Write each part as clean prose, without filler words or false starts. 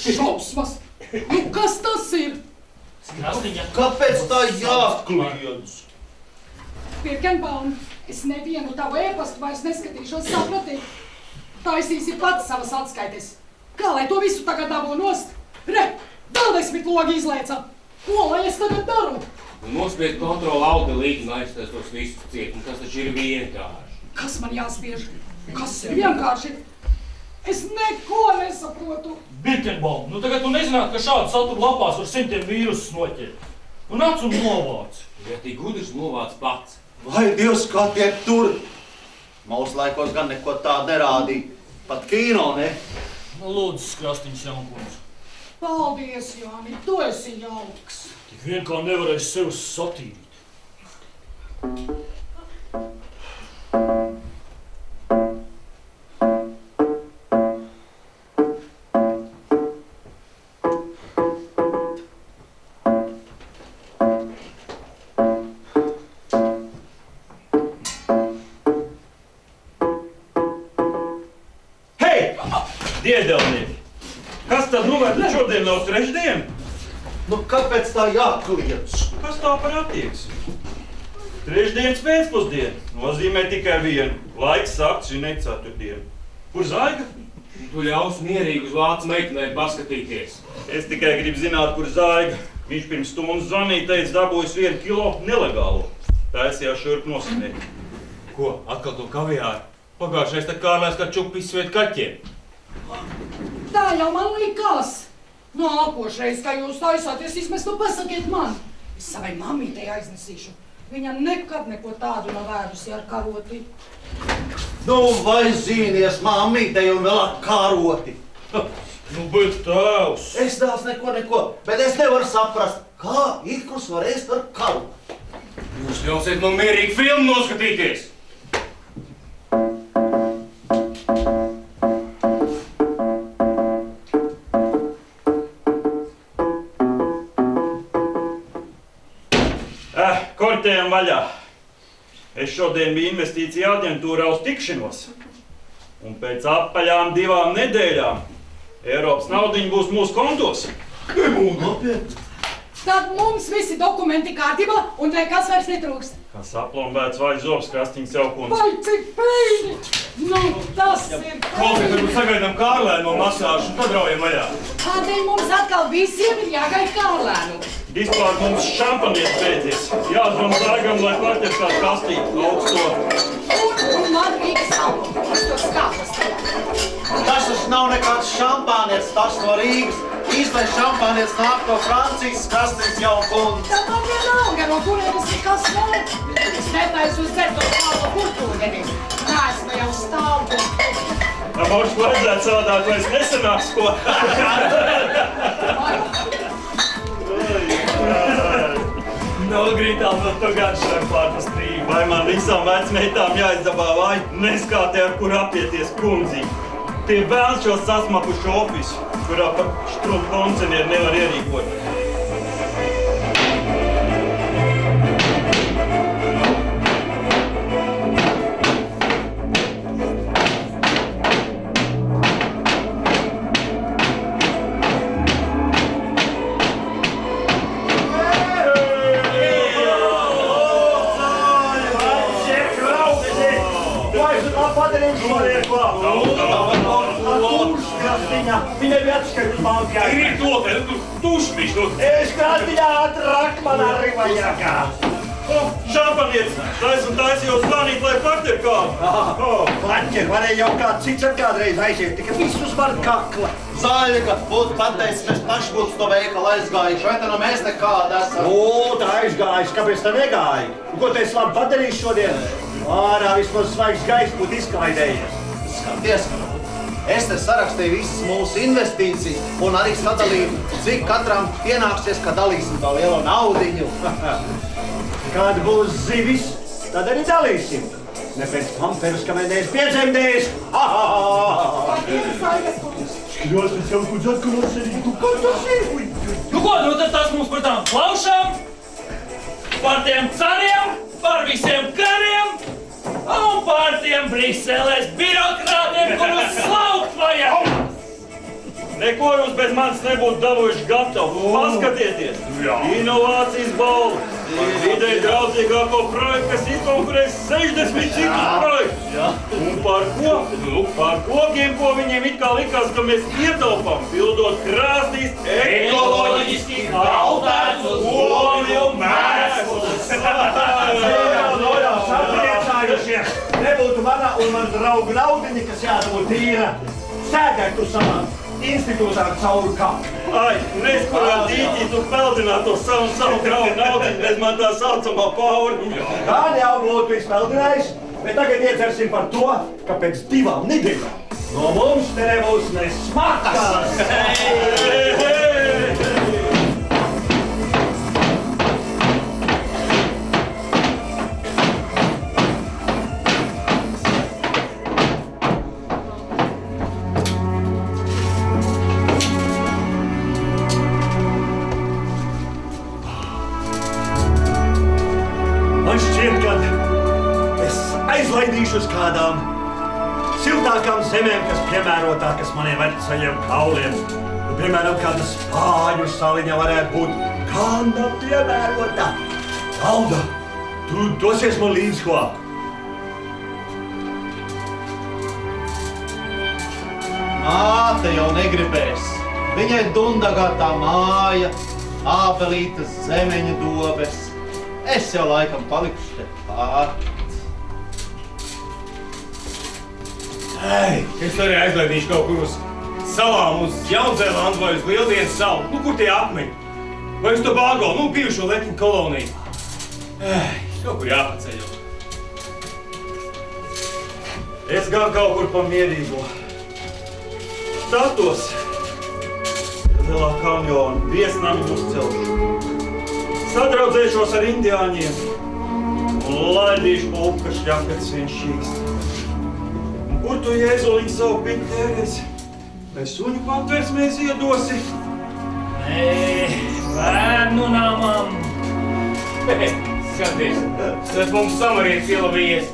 Šausmas! Nu, kas tas ir? Krastiņa. Kāpēc tā jākliedz? Birkenbaum, es nevienu tavu ēpastu vairs neskatīšos, saprati? Taisīsi pats savas atskaites. Kā lai to visu tagad dabū nost? Re, vēl 10 logi izlēca. Ko lai es tagad daru? Nospied kontrolu audelīgi, lai es tos visus ciet, un tas taču ir vienkārši. Kas man jāspiež? Kas ir vienkārši? Es neko nesaprotu. Birkenbaum, nu tagad tu nezinātu, ka šādu saturu lapās var 100 vīrusus noķert. Un nāc un novāc. Ja tik gudrs novāc pats. Vai Dievs, kā tie tur? Mūsu laikos gan neko tādu nerādīja. Pat kino, ne? Nu, lūdzu, Krastiņas jaunkundze. Paldies, Jāni, tu esi jauks. Tik vien kā nevarēs sev satīrīt. Diedelnieki, kas tad tad šodien nav trešdien? Nu, kāpēc tā jākliedz? Kas tā par attieksmi? Trešdienas pēcpusdiena nozīmē tikai vienu. Laiks sākt svinēt ceturtdienu. Kur Zaiga? Tu ļaus mierīgi uz vācu meitenēm paskatīties. Es tikai gribu zināt, kur Zaiga. Viņš pirms stundas zvanīja, teica, dabūjis 1 kilo nelegālo. Taisījās šurp nosvinēt. Ko, atkal to kaviāru? Pagājušais tad Kārlēs kā čupi izsviet kaķiem. Tā jau man likās. Nākošreiz, kā jūs taisāties izmest, nu pasakiet man. Es savai mammītei aiznesīšu. Viņa nekad neko tādu nav vēdusi ar karoti. Nu, vai zīnies mammītei un vēl ar karoti? Nu, bet tēvs! Es tās neko, bet es nevaru saprast, kā ikrus var ēst ar karoti. Jūs ļausiet man mierīgi filmu noskatīties. Kortējam vaļā. Es šodien biju investīcija aģentūrā uz tikšanos. Un pēc apaļām 2 nedēļām Eiropas naudiņa būs mūsu kontos. Nopietni. Tad mums visi dokumenti kārtībā un nekas vairs netrūkst. Kā saplombēts vai zobs Krastiņas jaukundze. Vai cik peļņi! Nu, tas ir Klausies, varbūt sagaidām Kārlēnu no masāžu un tad raujam vaļā. Tādēļ mums atkal visiem ir jāgaida Kārlēnu. Vispār mums šampanietis beidzies. Jāzvan Zaigam, lai paķer kādu kastīti augsto. Un man Rīgas salmu. Es to skāpos tajā. Tas taču nav nekāds šampānietis, tas no Rīgas. Īstais šampānietis nāk no Francijas, Krastiņas jaukundze. Tā man vienalga, no kurienes ir kas nav. Es netaisu dzert to stāvo burtūdeni. Tā esmu jau stāvu. Tā mums vajadzētu savādāk vairs nesanāks, ko. Nogrītām no to garšām pārpastrīgi. Vai man visām vecmeitām jāizdabā vai neskātē, ar kur apieties kundzī. Tie vēls šo sasmakušu ofisu, kurā pat štrump koncenieri nevar ierīkot. Viņai bija atskaļus malkā. Ir to, ka tu tušmiš, nu. Es Krastiņā atrak man arī vajagā. Šampanietis, taisījos zvanīt, lai paķer kādu. Paķer, varēja jau kāds cits ar kādreiz aiziet, tikai visus var kakla. Zaļga, būtu pateicis, mēs paši būtu to veikalu aizgājuši, vai tad no mēs nekāda esam? O, tā aizgājuši, kāpēc tā negāja? Un ko tu esi labi padarījis šodien? Ārā vismaz svaigs gaiss būtu izklaidējies. Skaties, es te sarakstīju visas mūsu investīcijas un arī sadalīju, cik katram pienāksies, ka dalīsim to lielo naudiņu. Kad būs zivis, tad arī dalīsim. Ne pēc pamperus, kamēr neesi piedzemdējis. Skrios pēc jau kundz atkarās arī, tu kā tas ir? Nu ko, nu tad tas mums par tām plaušām, par tiem cariem, par visiem kariem un par tiem Briseles birokrātiem, kurus slaukt vajag. Neko jūs bez manis nebūtu dabūjuši gatavu. Paskatieties! Inovācijas balva! Vidēji draudzīgāko projektu, kas izkonkurēs 60 citus projektus. Un par ko? Par kokiem, ko viņiem it kā likās, ka mēs ietaupām, pildot krāsnīs ekoloģiski audzētus olju mēslus. Sapriecājušies! Nebūtu mana un man draugu naudiņa, kas jādabū tīra. Sēdēt tu savā institūtā cauri kāpu. Ai, reiz kurā dīķī tu peldināt to savu draugu naudiņu, bez man tā saucamā pauri. Kā jau būtu izpeldinājis, bet tagad iedzersim par to, ka pēc 2 nedēļām no mums te nebūs ne smakas. Aizlaidīšu uz kādām siltākām zemēm, kas piemērotākas maniem vecajiem kauliem. Piemēram, kāda Spāņu saliņa varētu būt. Kāda piemērota? Alda, tu dosies man līdz ko? Māte jau negribēs. Viņai dundagātā māja, ābelītas zemeņa dobes. Es jau laikam palikšu te pār. Es arī aizlaidīšu kaut kur uz salām, uz Jaunzēlandu vai uz Lieldienas salu. Kur tie akmeņi? Vai uz Tobago, bijušo Letņu koloniju. Kaut kur jāpaceļo. Es gan kaut kur pa mierīgo. Statos Lielā kanjona viesnami uzcelšu. Sadraudzēšos ar indiāņiem un laidīšu pa upka šļakatas vien šķīst. Kur tu, Jēzuliņ, savu piņu tērēsi? Vai suņu patversmēs iedosi? Nē, bērnu namam. Skaties, tas mums samarietis ielavījies.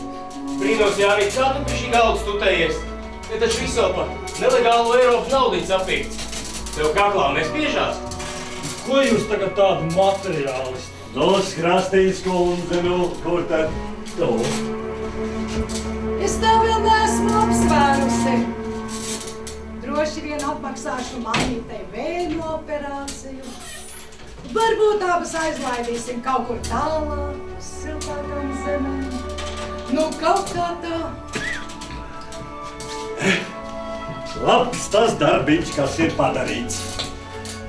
Brīnos, ja arī kādu pie šī galdas tutējies. Ja taču viso pa nelegālo Eiropas naudiņu sapīkts. Tev kaklā nespiežās? Ko jūs tagad tādu materiālisti? Dos krastīņas kundze, kur tad tu? Es tā vēl neesmu apsvērusi. Droši vien apmaksāšu mammītei vēļu operāciju. Varbūt abas aizlaidīsim kaut kur tālāk, uz siltākām zemēm. Kaut kā tā. Labs tas darbiņš, kas ir padarīts.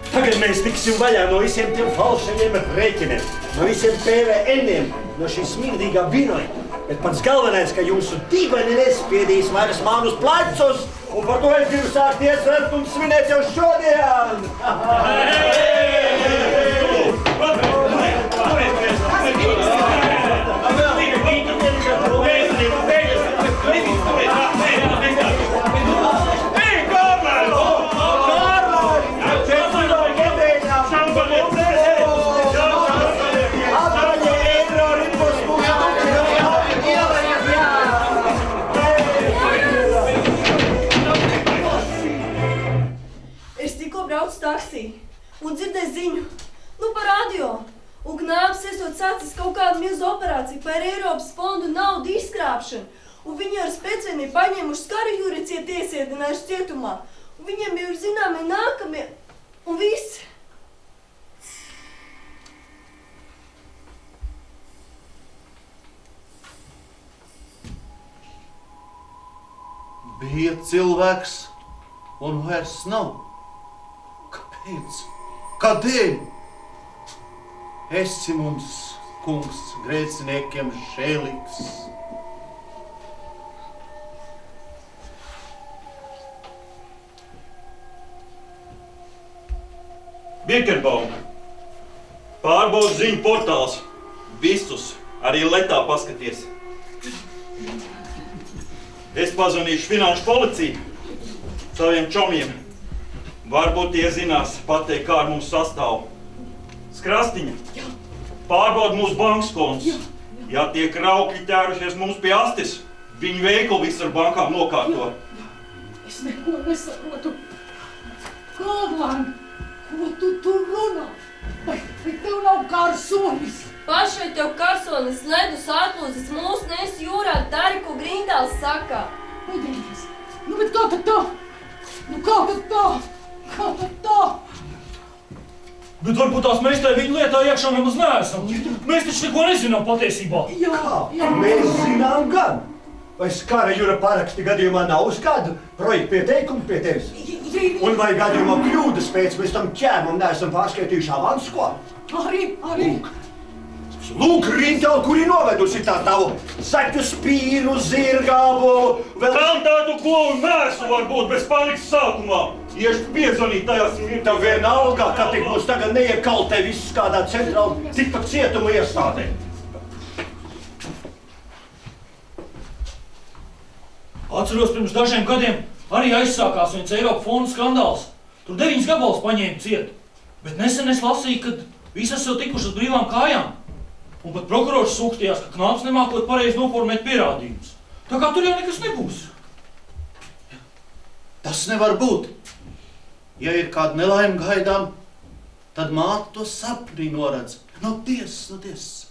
Tagad mēs tiksim vaļā no visiem tiem falšajiem rēķiniem, no visiem PVN-iem, no šī smirdīgā vinoja. Bet pats galvenais, ka jūsu dibeni nespiedīs vairs manus plecus, un par to es gribu sākt iedzert un svinēt jau šodien! Taksī un dzirdēju ziņu, pa radio. Un Gnābs esot sācis kaut kādu milzu operāciju par Eiropas fondu naudu izkrāpšanu. Un viņi ar spēcvienību paņēmuši Skaru Juriciet iesiedinājuši cietumā. Un viņiem jau ir zināmi nākamie un viss. Bija cilvēks un vairs nav. Kāpēc? Kādēļ? Esi mums, kungs, grēciniekiem žēlīgs. Birkenbaum, pārbaudu ziņu portāls. Visus, arī letā paskaties. Es pazvanīšu finanšu policiju saviem čomiem. Varbūt tie zinās pateikt, kā ar mums sastāv. Skrastiņa, pārbauda mūsu bankas kontus. Ja tie kraukļi ķērušies mums pie astes, viņu veiklu visu ar bankām nokārto. Es neko nesaprotu. Kārlēn, ko tu tur runā? Vai tev nav karsonis? Pašai tev karsonis, ledus atplūzis, mūs nes jūrā, dari, ko Grindāls saka. Vai Dievs, nu bet kā tad tā? Nu kā tad tā? Kā tad tā? Bet varbūt tās mēs tai viņu lietā iekšā nemaz neesam. Mēs taču neko nezinām patiesībā. Jā. Mēs zinām gan. Vai Skara Jura paraksti gadījumā nav uz kādu projektu pieteikumu pie tevis? Un vai gadījumā kļūdas pēc mēs tam ķēmam neesam pārskaitījuši avansu ko? Arī. Lūk, Rintēl, kuri novedusi tā tavu saķu spīru, zirgābu, vēl... Kam tādu klovu mēsu var būt bez panikas sākumā? Iešu piezvanīt tajās ir... Tev vienalga, ka tik mums tagad neiekaltē viss kādā centrāla tikpat cietuma iestādē. Atceros, pirms dažiem gadiem arī aizsākās viens Eiropa fondu skandāls. Tur 9 gabalus paņēma ciet. Bet nesen es lasīju, ka visi esat tikuši uz brīvām kājām. Un pat prokurors sūkstījās, ka Knāps nemākot pareizi noformēt pierādījumus. Tā kā tur jau nekas nebūs. Tas nevar būt. Ja ir kāda nelaime gaidām, tad māte to sapnī noredz. No tiesas.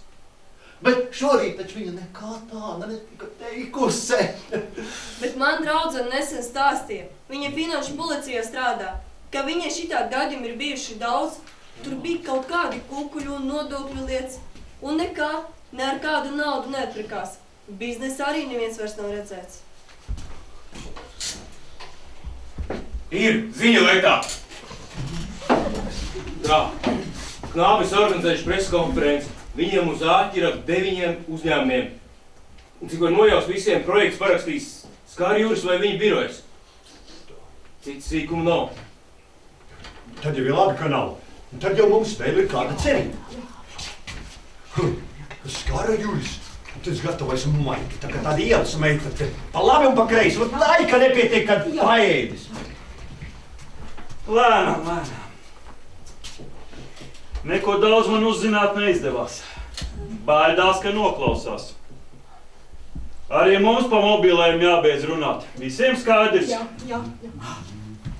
Bet šorīt taču viņa nekā tāda netika teikusi. Bet man draudzene nesen stāstīja, viņa finanšu policijā strādā, ka viņai šitādi gadījumi ir bijuši daudz, tur bija kaut kādi kukuļu un nodokļu lietas, un nekā, ne ar kādu naudu neatpirkās. Biznesa arī neviens vairs nav redzēts. Ir ziņa lietā. Tā, Knābis organizējuši preskonferenci. Viņiem uz āķira 9 uzņēmumiem. Un cik var nojaust visiem projekts parakstīs Skara Juris vai viņa birojas. Cits sīkumu nav. Tad jau ir labi, ka nav. Un tad jau mums vēl ir kāda cerība. Skara Juris, tas gatavojas maigi. Tā kā tāda ielas meita te pa labi un pa kreisi. Laika nepietiek, kad paēdis. Lēnām. Neko daudz man uzzināt neizdevās. Baidās, ka noklausās. Arī mums pa mobilēm jābeidz runāt. Visiem skaidrs? Jā.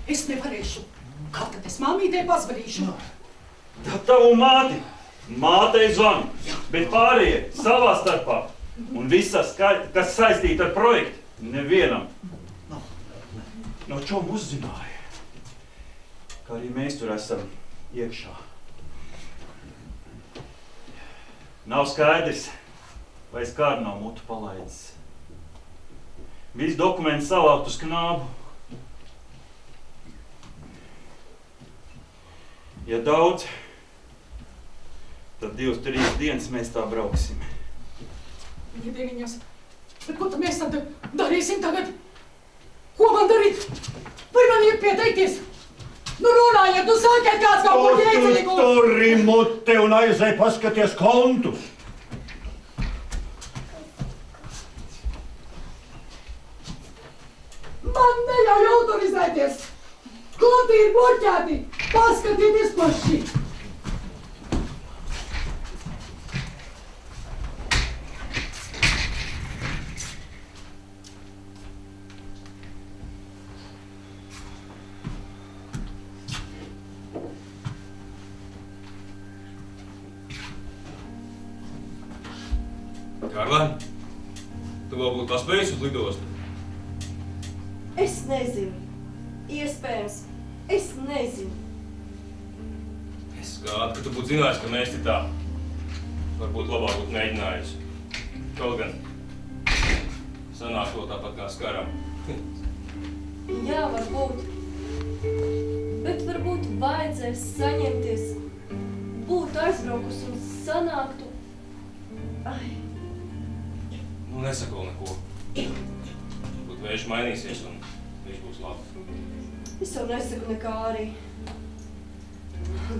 Es nevarēšu. Kā tad es māmītei pazvanīšu? Tā tavu māti. Mātei zvanu, bet pārējie savā starpā. Un visas, kas saistīta ar projektu, nevienam. No čom uzzināja, ka arī mēs tur esam iekšā. Nav skaidrs, vai Skara nav mutu palaidis. Viss dokumenti savākt uz Knābu. Ja daudz, tad 2-3 dienas mēs tā brauksim. Viņa dieniņas. Bet ko tad mēs tad darīsim tagad? Ko man darīt? Vai man iet pieteikties? Nu runājiet, nu sākiet kāds kaut ko jēdzīgu! Turi muti un aizēj paskaties kontus. Man neļauj autorizēties! Konti ir bloķēti! Paskatieties paši! Kārlēn, tu vēl būtu paspējis uz lidostu? Es nezinu. Iespējams. Es nezinu. Es gādu, ka tu būtu zinājis, ka mēs te tā. Varbūt labāk būtu mēģinājis. Kaut gan sanāk to tāpat kā Skaram. Jā, varbūt. Bet varbūt vajadzēs saņemties. Būt aizbraukus un sanāktu. Ai. Nu, nesako neko. Būt vējš mainīsies un viņš būs labi. Es jau nesaku nekā arī.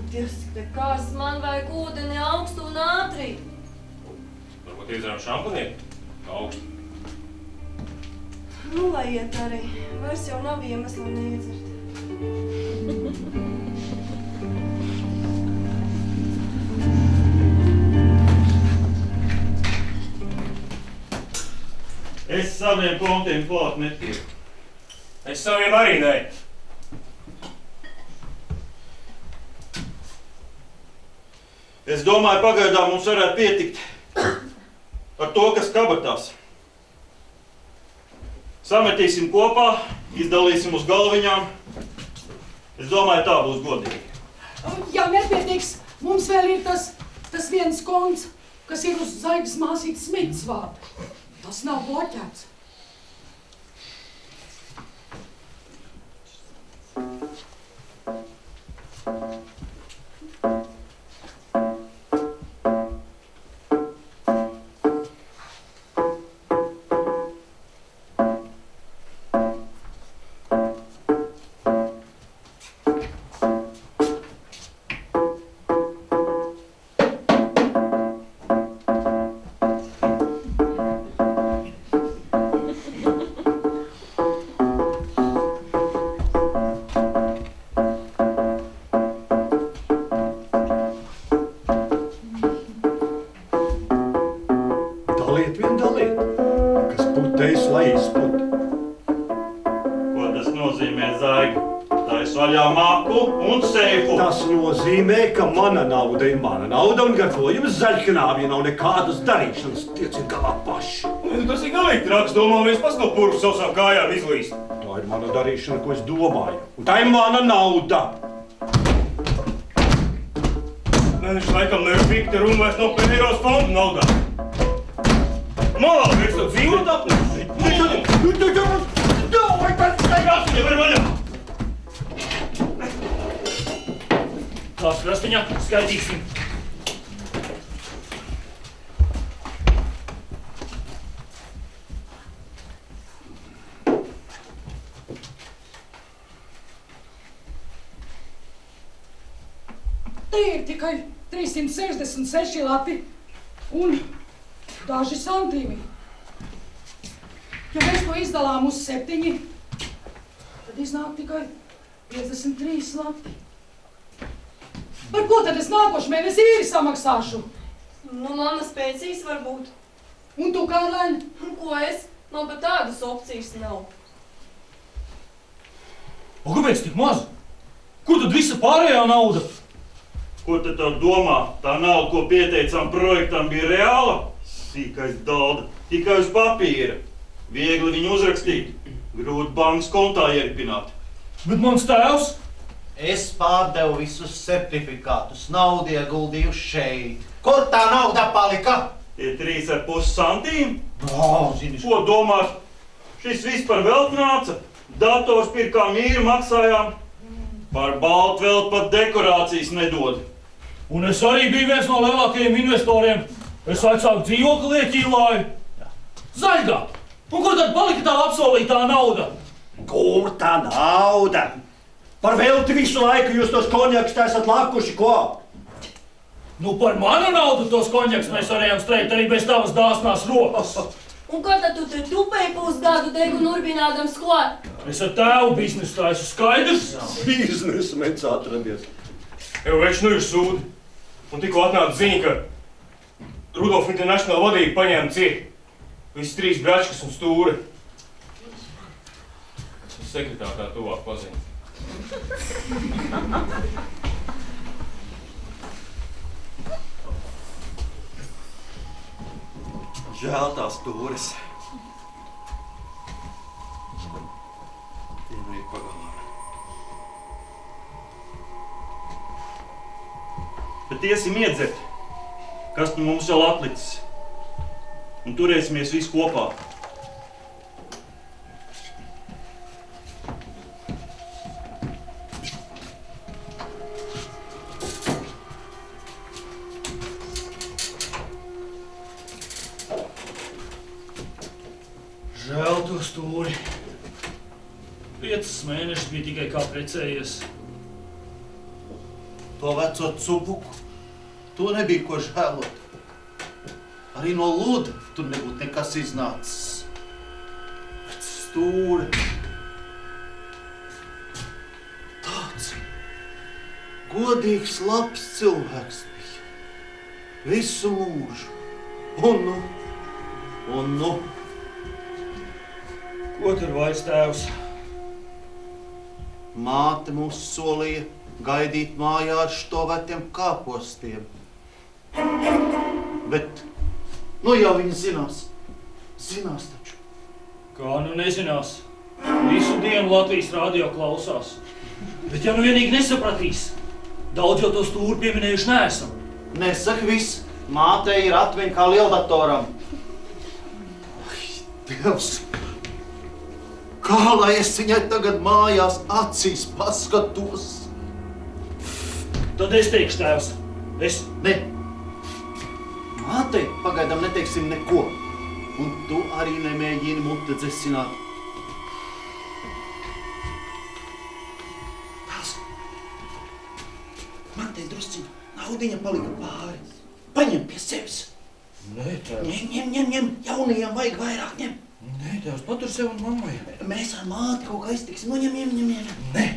Dievs, cik te kārs, man vajag ūdeni augstu un ātri. Varbūt iedzeram šampanieti? Augstu. Nu, lai iet arī. Vairs jau nav iemesla neiedzert. Es saviem kontiem klāt netieku. Es saviem arī nē. Es domāju, pagaidām mums varētu pietikt ar to, kas kabatās. Sametīsim kopā, izdalīsim uz galviņām. Es domāju, tā būs godīgi. Ja nepietiks, mums vēl ir tas viens konts, kas ir uz Zaigas māsītes Smitas vārda. Tas nav bloķēts. Tas nozīmē, ka mana nauda ir mana nauda un gatavojums zaļknābja nav nekādas darīšanas. Tiec ir galā paši. Tas ir galīgi traks, domājies, pats no purvas sausām kājām izlīst. Tā ir mana darīšana, ko es domāju. Un tā ir mana nauda. Viņš laikam nerūpīgi te runa vairs no Eiropas fonda naudā. Malā, virs to dzīvot apnes. Nevar vaļā! Tās krastiņā skaitīsim. Te ir tikai 366 lati un daži santīmi. Ja mēs to izdalām uz 7, tad iznāk tikai 53 lati. Par ko tad es nākošu mēnesi īri samaksāšu? Nu, mammas pensijas varbūt. Un tu, Kārlēn? Ko es? Man pat tādas opcijas nav. O, kāpēc tik maz? Kur tad visa pārējā nauda? Ko tad tev domā? Tā nauda, ko pieteicām projektam, bija reāla? Sīkais dalda, tikai uz papīra. Viegli viņu uzrakstīt, grūti bankas kontā ieripināt. Bet mans tēvs? Es pārdevu visus certifikātus, naudu ieguldīju šeit. Kur tā nauda palika? Tie 3,5 santīmi? Zini, Ko domās? Šis viss par velti nāca. Dators pirkām īri maksājām. Par baltu vēl pat dekorācijas nedod. Un es arī biju viens no lielākajiem investoriem. Es atsāku dzīvokli ieķīlāju. Zaļgā! Un kur tad palika tā apsolītā nauda? Kur tā nauda? Par velti visu laiku jūs tos konjakus esat lakuši, ko? Nu, par manu naudu tos konjaks mēs varējām streikt arī bez tavas dāsnās rokas. Un kā tad tu te tupēji pusgadu degu nurbinādams, ko? Es ar tēvu biznesu taisu, skaidrs? Biznesmens atradies. Jau veids nu ir sūdi. Un tikko atnāca ziņa, ka Rudolf International vadību paņēma ciet. Visi 3 bračkas un stūri. Es sekretāru tā tuvāk paziņu. žēl tās stūres. Tie nu ir pagalām. Bet iesim iedzert, kas nu mums vēl atlicis. Un turēsimies visi kopā. Žēl to stūri. 5 mēnešus bija tikai kā precējies. To veco cupuku, to nebija ko žēlot. Arī no Luda tur nebūtu nekas iznācis. Vecs stūri. Tāds godīgs, labs cilvēks bija. Visu mūžu. Un nu. Ko tur vairs tēvs? Māte mūs solīja gaidīt mājā ar štovētiem kāpostiem. Bet, nu jau viņi zinās. Zinās taču. Kā nu nezinās? Visu dienu Latvijas radio klausās. Bet ja nu vienīgi nesapratīs, daudz jau to stūri pieminējuši neesam. Nesaka viss. Mātei ir atmiņa kā lieldatoram. Ai, Dievs! Kā lai es viņai tagad mājās acīs paskatos? Tad es teikšu, tēvs. Es. Ne. Mātei pagaidām neteiksim neko. Un tu arī nemēģini muti dzesināt. Tās. Man te drusciņa naudiņa palika pāri. Paņem pie sevis. Nē, tēvs. Ņem. Jaunajiem vajag vairāk, ņem. Nē, tēvs, patur sev un mammai. Mēs ar māti kaut kā iztiksim. Nu, ņem. Nē.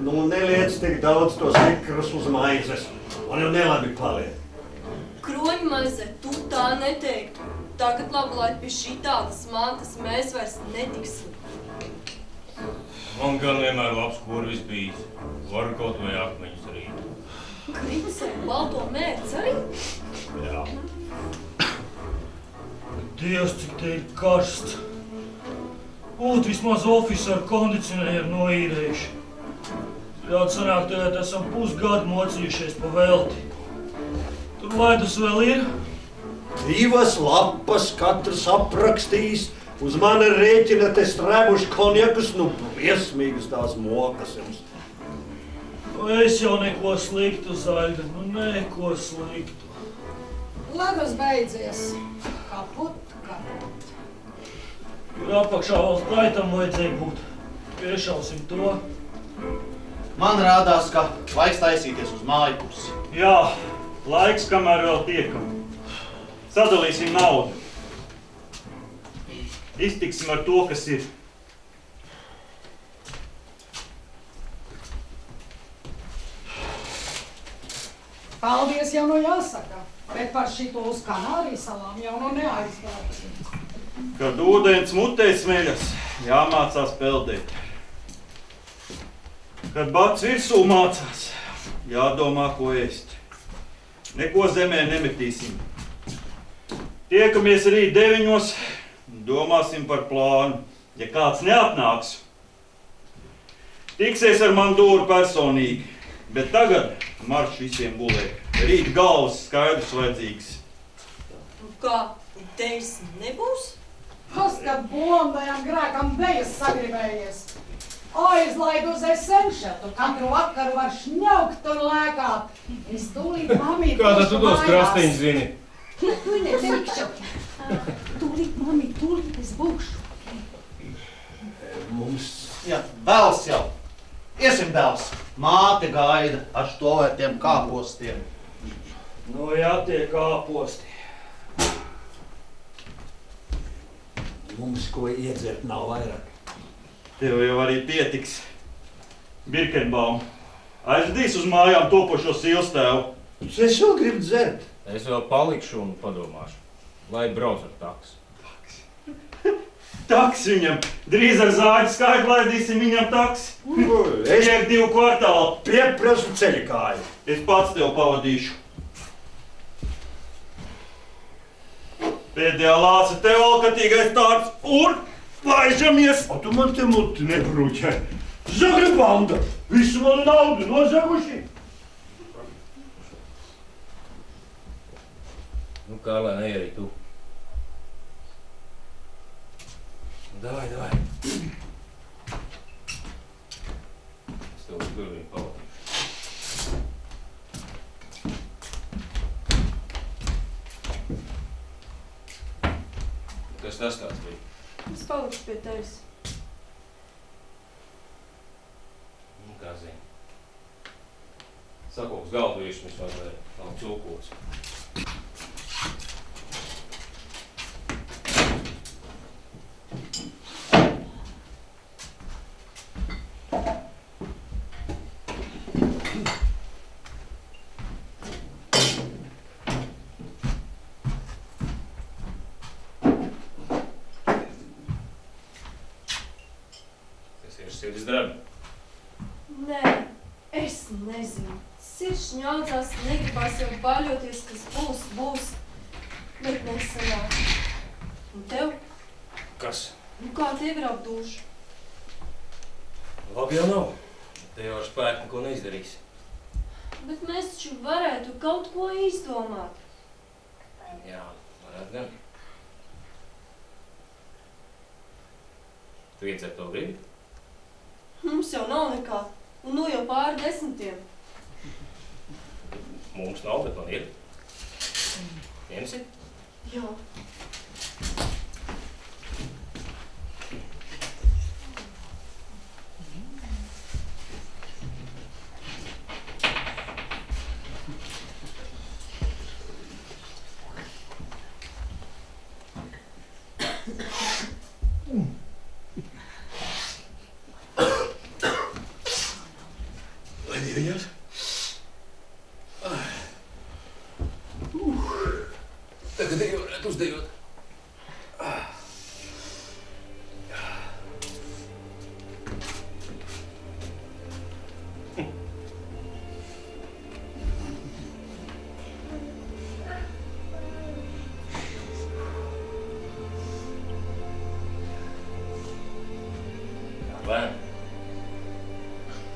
Nu, neliec tik daudz tos ikrus uz maizes. Man jau nelabi paliek. Kroņmaize, tu tā neteiktu. Tagad labi, lai pie šitādas mantas mēs vairs netiksim. Man gan vienmēr labs kurvis bijis. Varu kaut vai akmeņus rīt. Kricē, balto mērci arī? Jā. Dievs, cik te ir karsts. Būtu vismaz ofisu ar kondicionējumu noīrējuši. Ļaut sanāk, tagad esam pusgadu mocījušies pa velti. Tur ledus vēl ir. 2 lapas katrs aprakstījis. Uz mani rēķina te strēbuši konjakus, nu briesmīgas tās mokas jums. Nu, es jau neko sliktu, Zaļga, nu neko sliktu. Ledus beidzies. Kaput. Tur apakšā vēl kraitam vajadzēja būt. Piešausim to. Man rādās, ka laiks taisīties uz māju pusi. Jā, laiks, kamēr vēl tiekam. Sadalīsim naudu. Iztiksim ar to, kas ir. Paldies jau nu jāsaka, bet par šito uz Kanārijas salām jau nu neaizgāsim. Kad ūdens mutē smeļas, jāmācās peldēt. Kad bats virsū mācās, jādomā, ko ēst. Neko zemē nemetīsim. Tiekamies rīt 9, domāsim par plānu. Ja kāds neatnāks, tiksies ar man dūru personīgi. Bet tagad marš visiem gulēt. Rīt galvas skaidrs vajadzīgs. Kā, tevis nebūs? Kas tad blondajam grēkam dejas sagribējies? Aizlaid uz esenšelu, tu katru vakaru var šņaukt un lēkāt. Es tūlīt mamīt Kā tad tu tos krastiņus zini? Tu neteikšu. Tūlīt mamīt, tūlīt es būšu. Mums, jā, bēls jau. Iesim bēls. Māte gaida ar štovētiem kāpostiem. Nu jā, tie kāposti. Mums ko iedzert nav vairāk. Tev jau arī pietiks. Birkenbaum, aizdīs uz mājām topošo silstēvu. Es vēl gribu dzert. Es vēl palikšu un padomāšu. Lai brauc ar taksu. Taks viņam. Drīz ar zāģi skaitu laidīsim viņam taks. Es Tiek 2 kvartāli. pieprasu ceļkāju. Es pats tev pavadīšu. Pēdējā lāca tev alkatīgais tāds un laižamies. O tu man te muti nebruķē. Zagra banda. Visu manu naudu nozaguši. Nu kā lai ne arī tu. Davai. Es tev uz durvīm pavadīšu. Kas tas tāds bija? Es palikšu pie tevis. Nu kā zini. Sakoks galvieši vismaz vai vēl cilkots. Sirds drabi. Nē, es nezinu. Sirds ņaudzās, negribās jau baļoties, kas būs. Bet nesanāk. Un tev? Kas? Nu kā tev ir apdūša? Labi jau nav. Te jau ar spēku neko neizdarīs. Bet mēs taču varētu kaut ko izdomāt. Jā, varētu gan. Tu iedzēr to gribi? Mums jau nav nekā. Un nu jau pāri 10. Mums nav, bet man ir. Ņemsi? Jā. Viņas? Tagad jau varētu uzdejot. Lēn.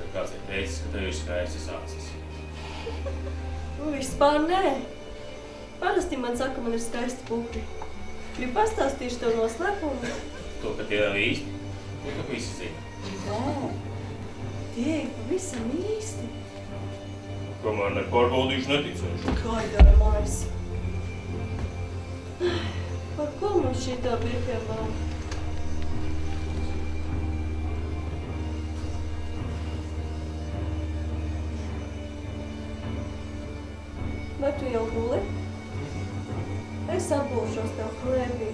Tev kāds ir teicis, ka tev ir skaistas acis. Nu, vispār nē. Parasti man saka, man ir skaisti pupri. Gribu pastāstīšu tev noslēpumu? To, ka tie nav īsti, to, ka visi zina. Nē, tie ir pavisam īsti. Kamēr nepārbaudīšu, neticēšu. Kaidarmais. Par ko mums šitā bija nav? Vai tu jau guli? Es apgulšos tev klēpī.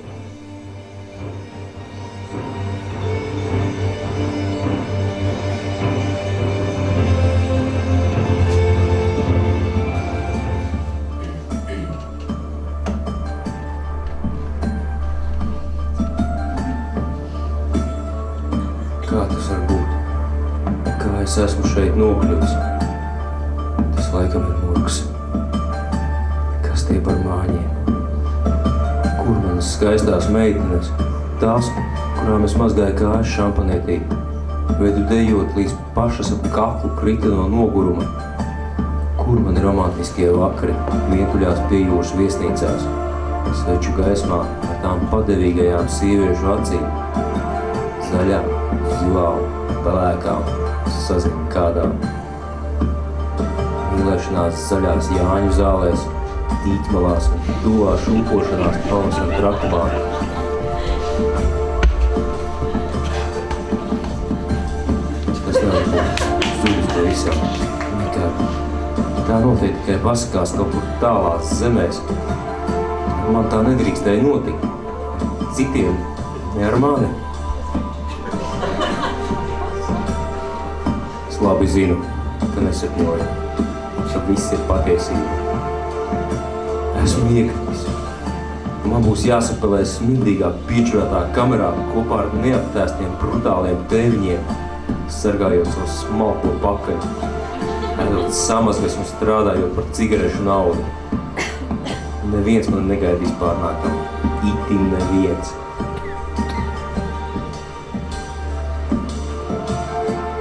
Kā tas var būt? Kā es esmu šeit nokļuvis? Tas laikam ir murgs. Kas tie par māņiem? Kur manas skaistās meitenes? Tās, kurām es mazgāju kājas šampanētī. Vedu dejot līdz pašas ap kaklu krita no noguruma. Kur mani romantiskie vakari vientuļās pie jūras viesnīcās? Sveču gaismā ar tām padevīgajām sieviešu acīm. Zaļām, zilām, pelēkām, sazinu kādām. Mīlēšanās zaļās Jāņu zālēs, tīķmalās un tuvā šūpošanās pavasara trakumā. Tas nevar būt zudis pavisam. Nekad. Tā notiek tikai pasakās kaut kur tālās zemēs. Man tā nedrīkstēja notikt. Citiem, ne ar mani. Es labi zinu, ka nesapņoju, ka viss ir patiesība. Esmu iekritis. Man būs jāsapelē smildīgāk piečurātā kamerā kopā ar neaptēstiem brutāliem tēviņiem, sargājot savu smalko pakaļu, ēdot samazgas un strādājot par cigarešu naudu. Neviens man negaidīs pārnākam. Itin neviens.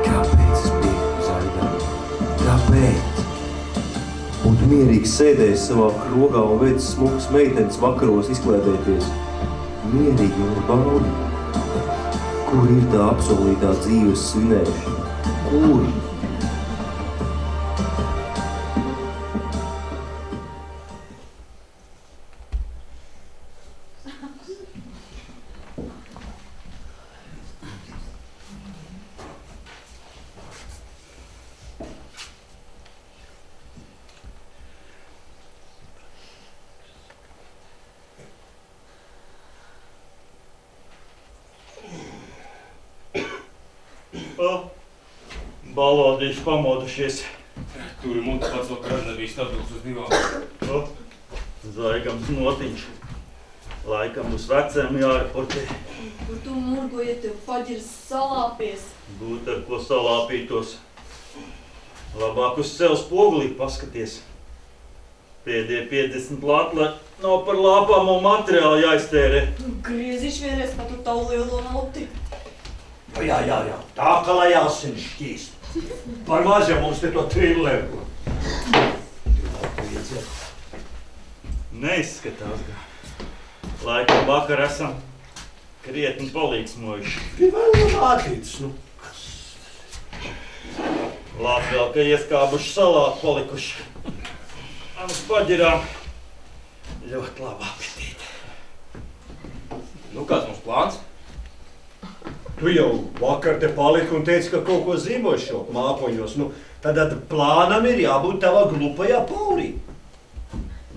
Kāpēc es biju zaļdā? Kāpēc? Būtu mierīgi sēdējis savā krogā un veicis smukas meitenes vakaros izklēdēties. Mierīgi un baudi. Kur ir tā apsolītā dzīves svinēšana? Kur? balodīši pamodušies. Tur ir muti pats vakar nebija stabils uz divām. Zaigams notiņš. Laikam uz veciem jāreportē. Kur tu murgoji, tev paģirs salāpies. Būt ar ko salāpītos. Labāk uz sev spogulī paskaties. Pēdējie 50 lati, lai nav par lāpām un materiālu jāiztērē. Grieziši vienreiz pa tu tavu lielo muti. Jā, tā kā lai jāsina šķīst. Par maziem mums te to trilleru. Neizskatās, ka laikam vakar esam krietni palīgsmojuši. Vēl mātīts, nu. Labi vēl, ka ieskābuši salāti palikuši. Mums paģirām ļoti labi apetīti. Nu, kāds mums plāns? Tu jau vakar te paliki un teici, ka kaut ko zīmoši šo mākoņos. Nu, tad plānam ir jābūt tavā glupajā paurī.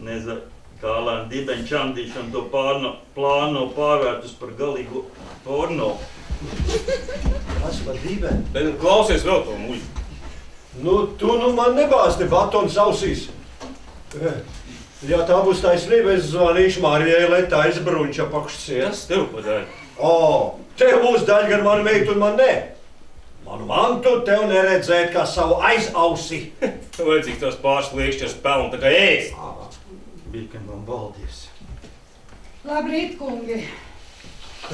Nezinu, kā lēn dibeņu čandīšanu to plānu pārvērtus par galīgu porno. Kas par dibeņu? Bet klausies vēl to muļu. Nu, tu man nebāz te batons ausīs. Ja tā būs taisnība, es zvanīšu Marijai, lai taisa brunča pakšķisiet. Tas tev padara. Tev būs daļa gan manu meitu un man ne. Manu mantu tev neredzēt kā savu aizausi. Vajadzīgs tās pāris liekšķers pelnu tā kā ēst. Bija man baldies. Labrīt, kungi.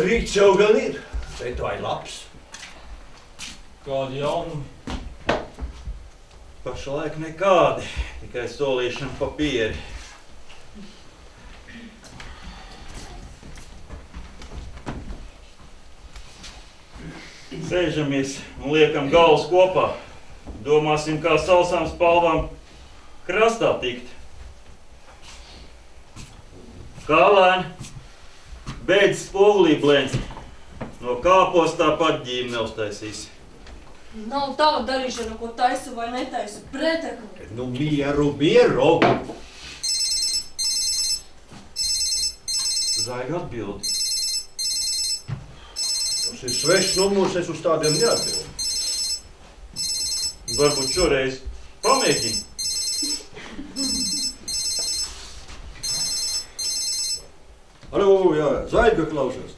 Rīts jau gan ir, bet vai labs. Kādi jaunumi? Pašlaik nekādi, tikai solīšana papīri. Sēžamies un liekam galvas kopā. Domāsim, kā sausām spalvām krastā tikt. Kā lēni, beidz spogulī blēnst. No kāpos tāpat ģīmi neuztaisīsi. Nav tava darīšana, ko taisu vai netaisu. Pretekli. Nu, mieru. Zaiga atbildi. Tas ir svešs numurs, es uz tādiem neatbildu. Varbūt šoreiz pamēģini. Jā, Zaiga klausās.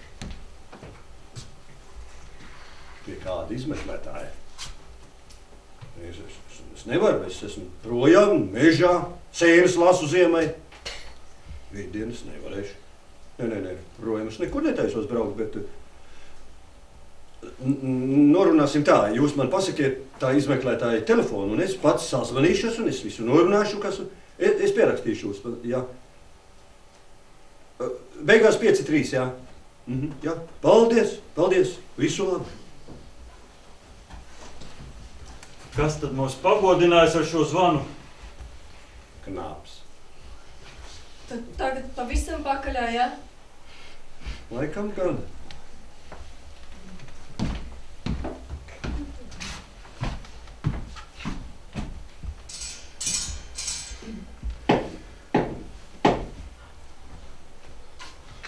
Pie kāda izmeklētāja? Es nevaru, es esmu projām, mežā, sēnes lasu ziemai. Viendienas nevarēšu. Nē, projām es nekur netaisos braukt, bet norunāsim tā. Jūs man pasakiet tā izmeklētāja telefonu, un es pats sazvanīšos, un es visu norunāšu, kas... Es pierakstīšu jūs, jā. Beigās 5-3, jā. Jā. Paldies, visu labi. Kas tad mūs pagodinājis ar šo zvanu? Knāps. Tad tagad pavisam pakaļā, jā? Laikam gan.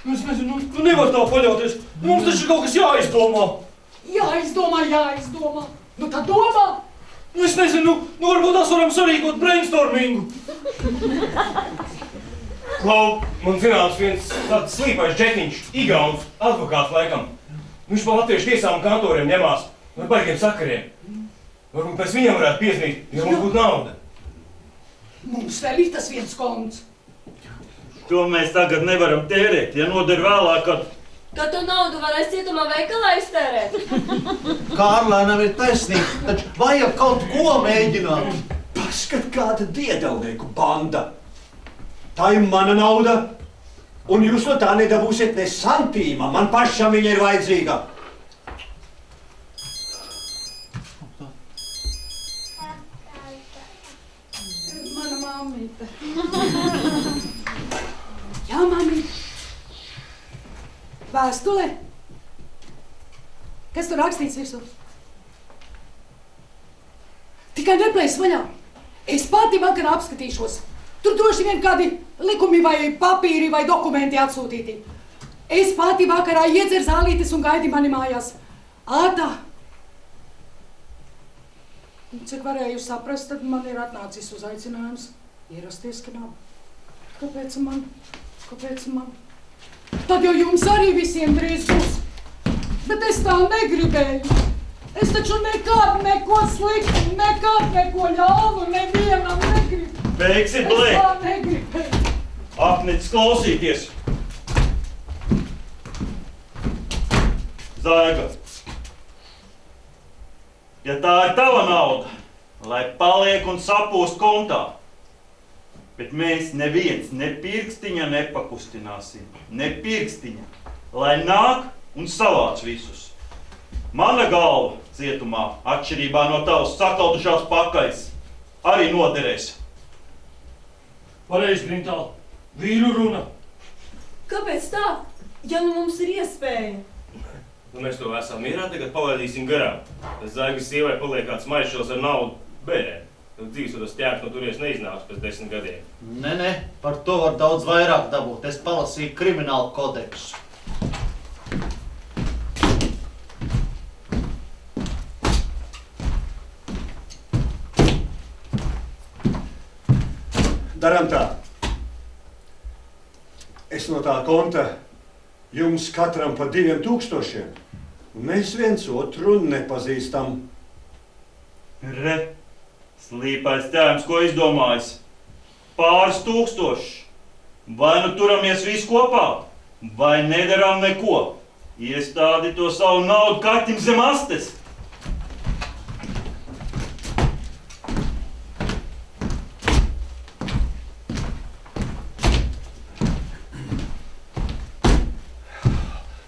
Es nezinu, tu nevar tā paļauties. Mums taču kaut kas jāizdomā. Jāizdomā. Nu tad domā. Es nezinu, varbūt tās varam sarīkot brainstormingu. Klau, man zināms viens tāds slīpais džekniņš, igauns, advokāts laikam. Viņš pa latviešu tiesām un kantoriem ņemās ar baigiem sakariem. Varbūt pēc viņam varētu pieznīt, ja mums būtu nauda. Mums vēl ir tas viens konts. To mēs tagad nevaram tērēt, ja noder vēlāk, kad... Tad tu naudu varēs cietumā veikalā iztērēt. Kārlēnam ir taisnība, taču vajag kaut ko mēģināt. Paskat, kāda diedalnieku banda. Tā ir mana nauda, un jūs no tā nedabūsiet ne santīma. Man pašam viņa ir vajadzīga. Mana mammīte. Jā, mammīte. Vēstule. Kas tur rakstīts virsū? Tikai neplēs vaļā. Es pati vakar apskatīšos. Tur droši vien kādi likumi vai papīri vai dokumenti atsūtīti. Es pati vakarā iedzeru zālītes un gaidi mani mājās. Ātā. Cik varēju saprast, tad man ir atnācis uzaicinājums ierasties knab. Kāpēc man? Tad jau jums arī visiem drīz būs. Bet es tā negribēju. Es taču nekad neko sliktu, nekad neko ļaunu nevienam negribu. Beigsi Es blēkt! tā negribēju. Apnicis klausīties! Zaiga! Ja tā ir tava nauda, lai paliek un sapūst kontā, bet mēs neviens ne pirkstiņa nepakustināsim, ne pirkstiņa, lai nāk un savāc visus. Mana galva cietumā, atšķirībā no tavas sakaldušās pakaļas, arī noderēs. Pareizi, Grintāl, vīru runa. Kāpēc tā? Ja nu mums ir iespēja. Nu, mēs to esam mierā, tagad palaidīsim garām. Tas Zaigas sievai paliek kāds maišos ar naudu bērēm. Tad dzīvesvaras ķēps no turies neiznāks pēc 10 gadiem. Nē, par to var daudz vairāk dabūt. Es palasīju kriminālu kodeksu. Daram tā. Es no tā konta jums katram pa 2000. Un mēs viens otru nepazīstam. Re, slīpais tēms, ko izdomājis? Pāris tūkstoši. Vai nu turamies visi kopā, vai nedarām neko. Iestādi to savu naudu kaķim zem astes.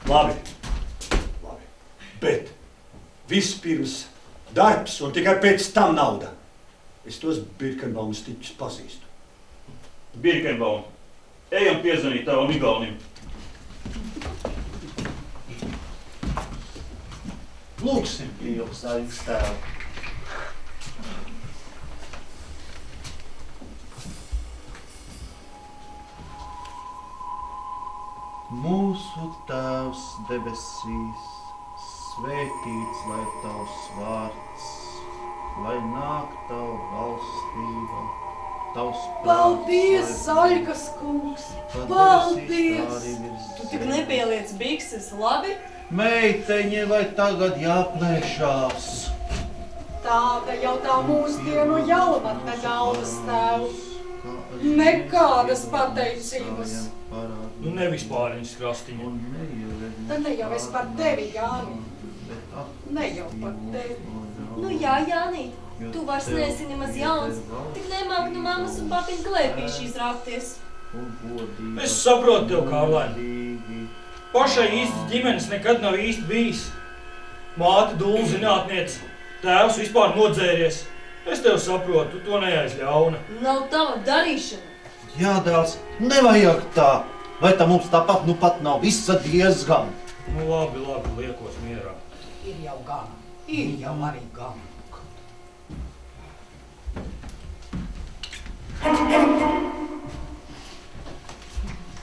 Labi. Bet vispirms darbs un tikai pēc tam nauda. Es tos Birkenbaumas tiķus pazīstu. Birkenbaum, ejam piezvanīt tavam Igaunim. Lūksim pie jums Zaigas tēvu. Mūsu Tēvs debesīs, svētīts lai tavs vārds, lai nāk tava valstība, tavs prāts. Paldies, Zaigas kungs! Paldies! Tu tik nepieliec bikses, labi? Meiteņi, vai tagad jāplēšās? Tāda jau tā mūsdienu jaunatne galvas tēvs. Nekādas pateicības. Nu nevis pāriņas krastiņa. Tad ne jau es par tevi, Jāni. Ne jau par tevi. Nu jā, Jānī, tu vairs neesi nemaz jauns. Tik nemāk no mammas un papiņa klēpīši izrāpties. Es saprotu tev, Kārlaini. Pašai īstas ģimenes nekad nav īsti bijis. Māte dūlu zinātniece, tēvs vispār nodzēries. Es tev saprotu, tu to neaizļauna. Nav tava darīšana. Jā, dēls, nevajag tā. Vai tā mums tāpat nu pat nav visa diezgan? Nu labi, liekos mierā. Ir jau gan. Ir jau arī gan.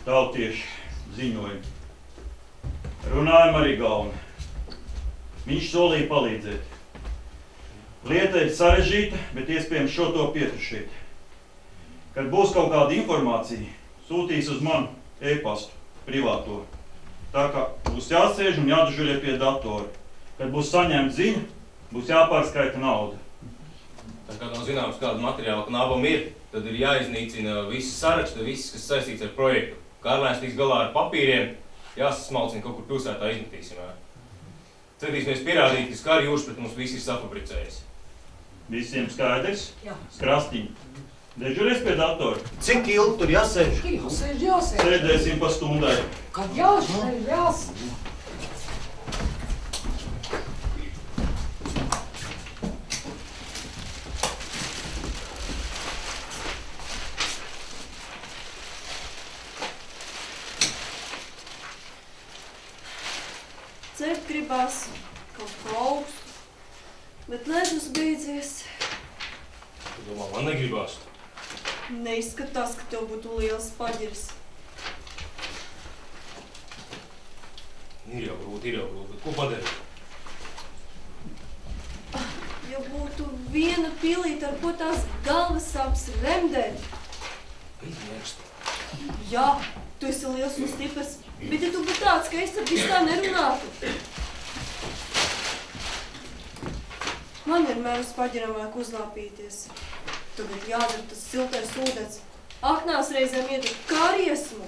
Tautieši ziņoja. Runājam arī Gauni. Viņš solīja palīdzēt. Lieta ir sarežģīta, bet iespējams šo to pietušīt. Kad būs kaut kāda informācija, sūtīs uz manu e-pastu, privāto. Tā kā būs jāsēž un jādažuļie pie datora. Kad būs saņemta ziņa, būs jāpārskaita nauda. Tā kā nav zināms, kāda materiāla knabam ir, tad ir jāiznīcina visi saraksti, viss, kas saistīts ar projektu. Kārlēns tiks galā ar papīriem, jāsasmalcina kaut kur pilsētā izmetīsim. Centīsimies pierādīt, ka Skara Jūras pret mums visi ir safabricējis. Visiem skaidrs? Jā. Krastiņi. Dežuries pie datora. Cik ilgi tur jāsēž? Jāsēž. Sēdēsim pa stundai. Kad jāsēž. Cert gribās kaut ko augstu, bet ledus beidzies. Tu domā, man negribās? Neizskatās, ka tev būtu liels paģirs. Ir jau grūti, bet ko padarīt? ja būtu viena pilīte, ar ko tās galvas sāps remdēt. Jā, tu esi liels un stiprs, bet ja tu būtu tāds, ka es tad viss tā nerunātu. Man vienmēr uz paģiram vajag uzlāpīties. Tagad jādara tas siltais ūdens. Aknās reizēm iedara kāriesmu.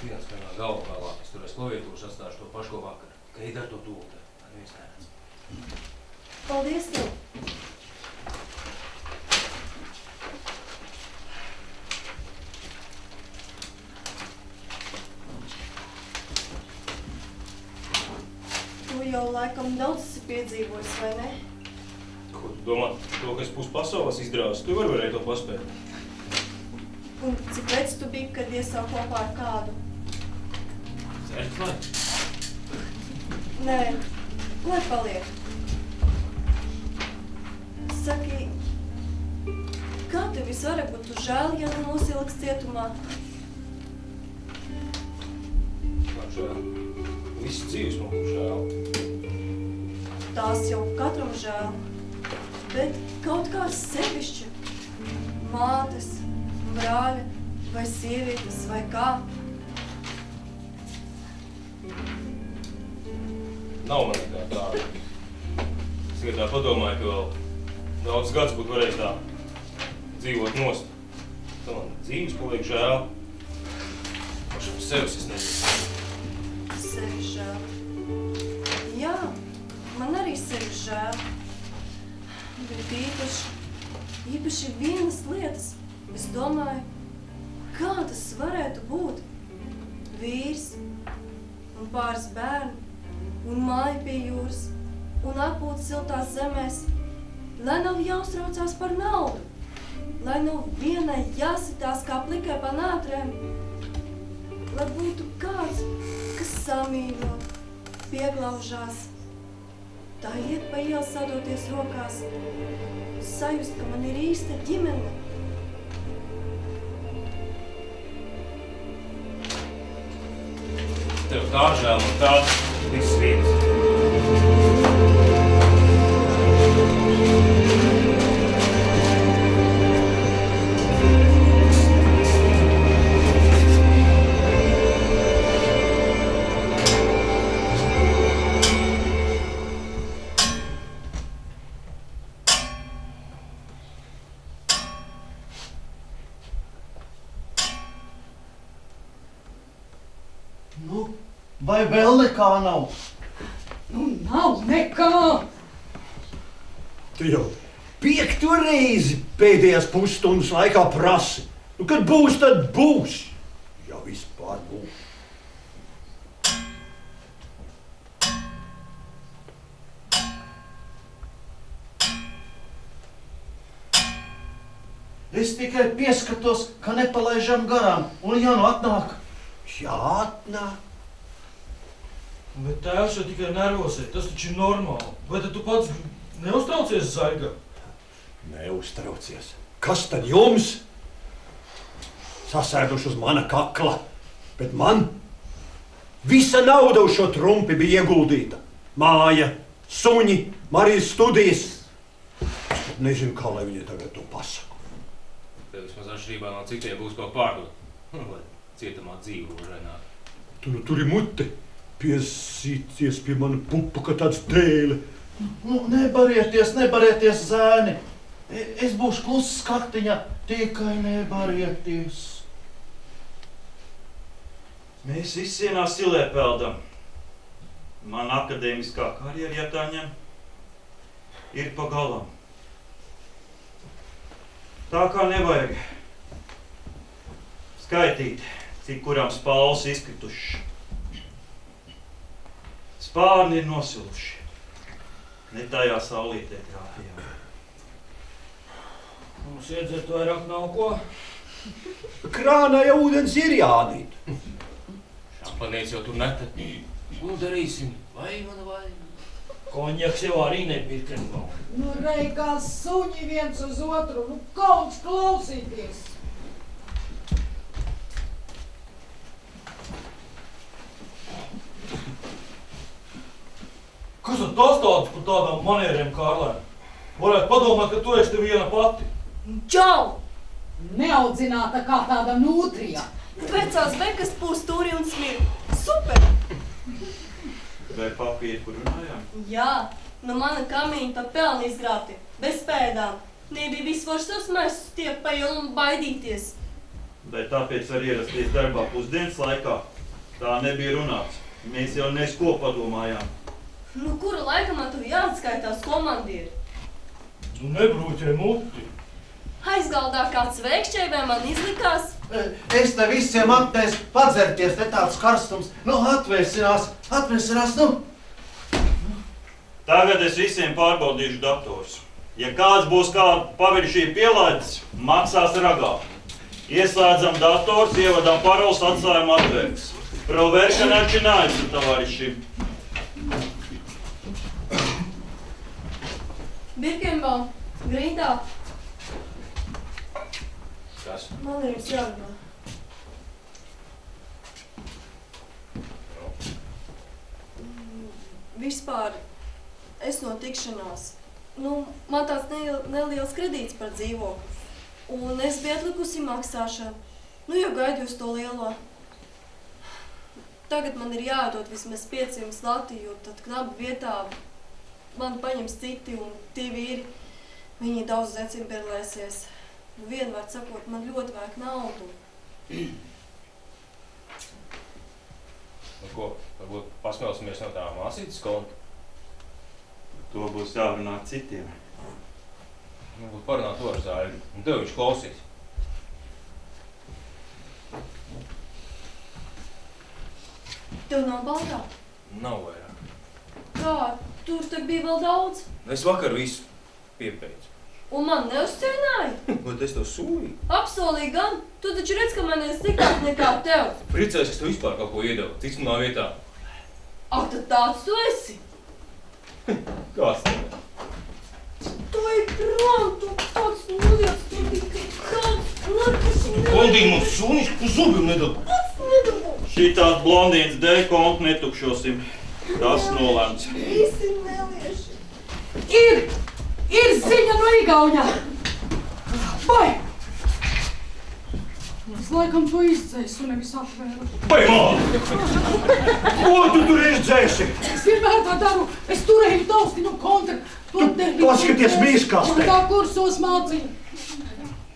Viens vienā galva vēlāk, es tur Slovietūšu atstāšu to pašu ko vakar. Ka ej dar to tūlīt, lai neviens neredz. Paldies tev! Tu jau laikam daudz esi piedzīvojis, vai ne? Ko tu domā? To, ka es pus pasaules izdrausu, tu varēji to paspēt. Un cik vecs tu biji, kad iesāku kopā ar kādu? Certs, lai? Nē, lai paliek. Saki, kā tev visvairāk būtu žēl, ja nu nosilgs cietumā? Man žēl. Viss dzīves man būs žēl. Tās jau katram žēl. Bet kaut kā sevišķi. Mātes, brāļa vai sievietes vai kā. Nav man nekā tāda. Es tikai tā padomāju, ka vēl daudz gads būtu varējis tā dzīvot nost. Tā man dzīves paliek žēl. Pašam sevis es nezinu. Sevi žēl. Jā, man arī sevi žēl. Bet īpaši vienas lietas. Es domāju, kā tas varētu būt? Vīrs un pāris bērni un māja pie jūras un atpūta siltās zemēs. Lai nav jāuztraucās par naudu. Lai nav vienai jāsitās kā plikai pa nātrēm. Lai būtu kāds, kas samīļo, pieglaužās. Tā iet pa ielu sadoties rokās. Sajust, ka man ir īsta ģimene. Tev tā žēl, man tāds viss vietas. Nu, vai vēl nekā nav? Nu, nav nekā! Tu jau 5. reizi pēdējās pusstundas laikā prasi. Nu, kad būs, tad būs. Ja vispār būs. Es tikai pieskatos, ka nepalaižam garām, un ja nu atnāk. Jāatnāk. Bet tēvs jau tikai nervosē, tas taču ir normāli. Vai tad tu pats neuztraucies, Zaiga? Neuztraucies. Kas tad jums? Sasēduši uz mana kakla. Bet man visa nauda uz šo trumpi bija ieguldīta. Māja, suņi, Marijas studijas. Es pat nezinu, kā lai viņi tagad to pasaka. Tev vismaz atšķirībā no citiem būs ko pārdot. Lai cietumā dzīvo ženāk. Tu nu tur ir mute. Piesīties pie mana pupa, ka tāds dēle. Nu, nebarieties, zēni. Es būšu kluss skaktiņā, tikai nebarieties. Mēs visi vienā silē peldam. Man akadēmiskā karjera, ja tā ņem, ir pa galam. Tā kā nevajag skaitīt, cik kurām spāles izkrituši. Spārni ir nosiluši. Ne tajā saulītē trāpījām. Mums iedzert vairāk nav ko. Krānā jau ūdens ir jānīt. Šampanīts jau tur netat. Nu, darīsim. Vai, vai. Konjaks jau arī nepirken vēl. Nu, rei kā suņi viens uz otru, nu, kauns klausīties. Kas esat tas tāds par tādām manieriem, Kārlēn. Varētu padomāt, ka tu esi te viena pati. Čau! Neaudzināta kā tāda nūtrija. Vecās bekas pūs stūri un smir. Super! Vai papīri, kur runājām? Jā, nu mana kamiņa pa pelni izgrābti, bez pēdām. Nebija viss var sasmēst tiek pa ielu un baidīties. Bet tāpēc var ierasties darbā pusdienas laikā. Tā nebija runāts. Mēs jau nesko padomājām. Nu, kura laika man tu jāatskaitās komandieri? Nu, nebrūķē muti. Aizgaldā kāds veikšķēj vai man izlikās? Es te visiem apnēs padzerties, te tāds karstums. Nu, atvēsinās, nu. Tagad es visiem pārbaudīšu dators. Ja kāds būs kādu paviršību pielaidis, maksās ragā. Ieslēdzam dators, ievadam parols, atstājam atvērts. Proverka начинается, товарищи. Birkenbaum, grīdā. Kas? Man ir jums jārunā. Vispār, es no tikšanās. Nu, man tāds neliels kredīts par dzīvokli. Un es biju atlikusi maksāšanu. Nu, jau gaidu uz to lielo. Tagad man ir jāiedod vismaz 500 lati, jo tad knabu vietā man paņems citi un tie vīri. Viņi daudz decimberlēsies. Vienmēr sakot, man ļoti vajag naudu. Nu ko, varbūt pasmelsimies no tā māsītas konta? To būs jārunā citiem. Varbūt parunāt to ar Zāļu, un tev viņš klausīs. Tev nav baltā? Nav vairāk. Kā? Tur te bija vēl daudz? Es vakar visu piepeicu. Un man neuzcienāja? Bet es tev sūlīju. Apsolīju gan. Tu taču redz, ka man ir sliktāk nekā tev. Priecājos, ka es tev vispār kaut ko iedevu. Ticamā vietā. Ak, tad tāds tu esi? Kāds tev? Tu ej prom, tu tāds noliec, tu tikai tāds narkas Kondīgi mums sūniši, tu zubim nedabū. pats nedabū. Šitās blondīnas dēļ kontu netukšosim. Tas nolēmts. Visi nelieši. Ir ziņa no Igauņa. Vai? Es laikam to izdzēsu, nevis apvēru. Vai māli! Ko tu tur izdzēsi? Es vienmēr tā daru. Es turēju taustiņu kontra. Paskaties mīskastē. Man tā kursos mācīja.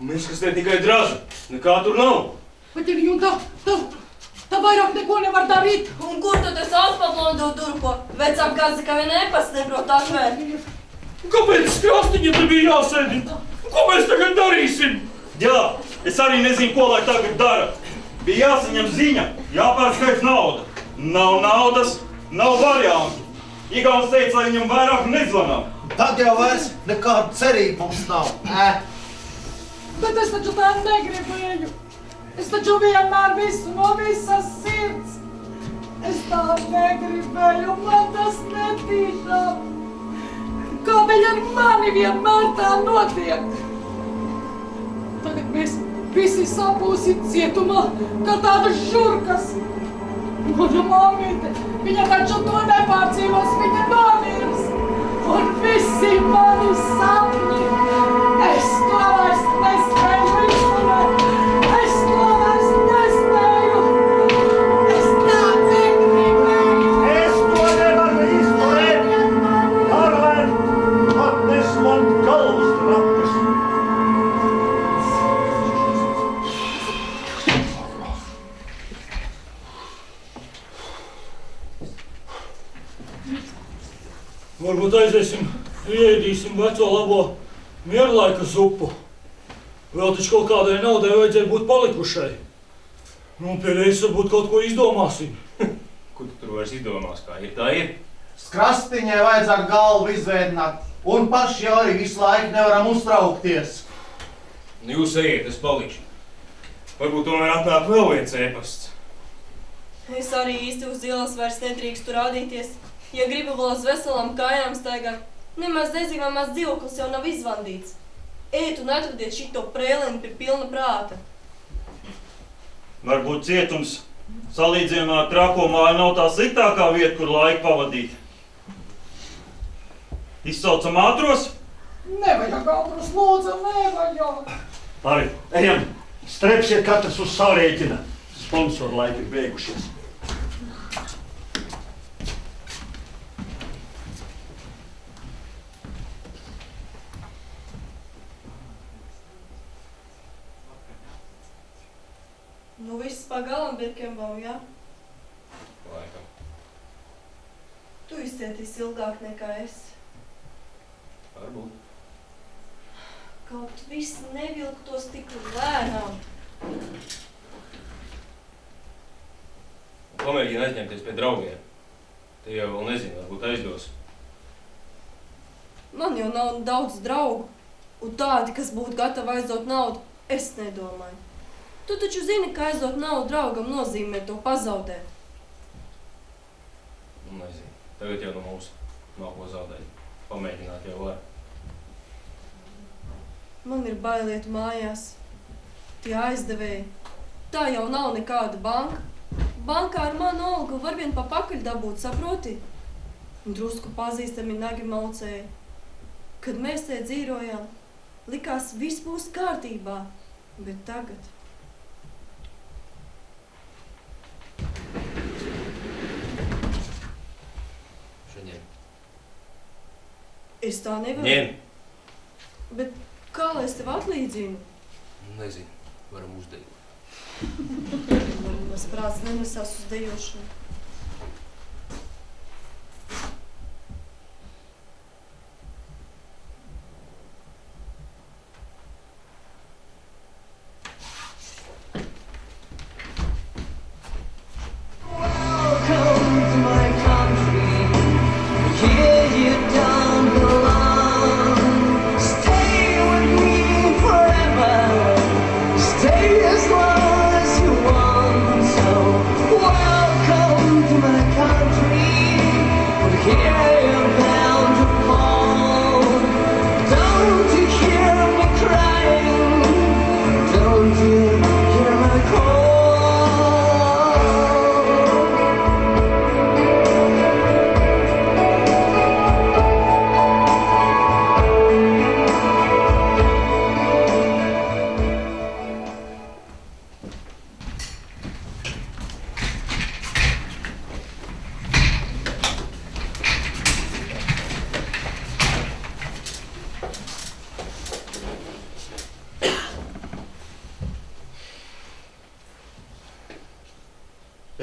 Mēs, kas te tikai dražu. Nekā tur nav. Bet ja viņu tā vairāk neko nevar darīt. Un kur tu te sauc pa blondo durko? Vecām kaza, ka vien epas neprot atvērt. Kāpēc skrastiņa te bija jāsēdi? Ko mēs tagad darīsim? Jā, es arī nezinu, ko lai tagad dara. Bija jāsaņem ziņa, jāpērskais nauda. Nav naudas, nav variantu. Igauns teica, lai viņam vairāk nezvanām. Tad jau vairs nekāda cerība mums nav. Bet es taču tā negribēju. Es taču vienmēr visu no visas sirds. Es tā negribēju, man tas netīšām. Kādēļ ar mani vienmēr tā notiek? Tagad mēs visi sapūsim cietumā, kā tādas žurkas. Mana mammīte, viņa taču to nepārdzīvos, viņa nomirs. Un visi mani sapņi, es to vairs nespēju izturēt. Es to vairs nespēju. Es tā negribēju. Es to nevaru izturēt. Arlēn, atnes man galvas trakas. Varbūt aiziesim, ieēdīsim veco labo mierlaika zupu. Vēl taču kaut kādai naudai vajadzēja būt palikušai. Nu, pie reizes varbūt kaut ko izdomāsim. Ko tu tur vairs izdomās, kā ir tā ir? Skrastiņai vajadzētu galvu izvēdināt. Un paši jau arī visu laiku nevaram uztraukties. Nu, jūs ejiet, es palikšu. Varbūt tomēr atnāk vēl viens ēpasts. Es arī īsti uz ielas vairs nedrīkstu rādīties. Ja gribu vēl uz veselām kājām staigāt, nemaz nezinu, vai maz dzīvoklis jau nav izvandīts. Ejiet un atradiet šito prēleni pie pilna prāta. Varbūt cietums salīdzinājumā ar trako māju nav tā sliktākā vieta, kur laiku pavadīt. Izsaucam ātros. Nevajag ātrus, lūdzu, nevajag. Labi, ejam. Strepsiet katrs uz savu rēķina. Sponsoru laiki ir beigušies. Nu viss pagalam, Birkenbaum, jā? Laikam. Tu izcietīsi ilgāk nekā es. Varbūt. Kaut viss nevilktos tik lēnām. Pamēģini aizņemties pie draugiem. Te jau vēl nezinu, varbūt aizdos. Man jau nav daudz draugu, un tādi, kas būtu gatavi aizdot naudu, es nedomāju. Tu taču zini, ka aizdot naudu draugam nozīmē to pazaudēt. Nu, nezinu. Tagad jau no mūsu nav ko zaudēt. Pamēģināt jau var. Man ir bailiet mājās. Tie aizdevēji. Tā jau nav nekāda banka. Bankā ar manu algu var vien pa pakaļ dabūt, saproti? Un drusku pazīstami nagi maucēja. Kad mēs te dzīvojām, likās viss būs kārtībā, bet tagad. Šodien. Es tā nevaru. Ņem. Bet kā lai es tev atlīdzinu? Nezinu. Varam uzdejot. Manas prāts nenesās uz dejošanu.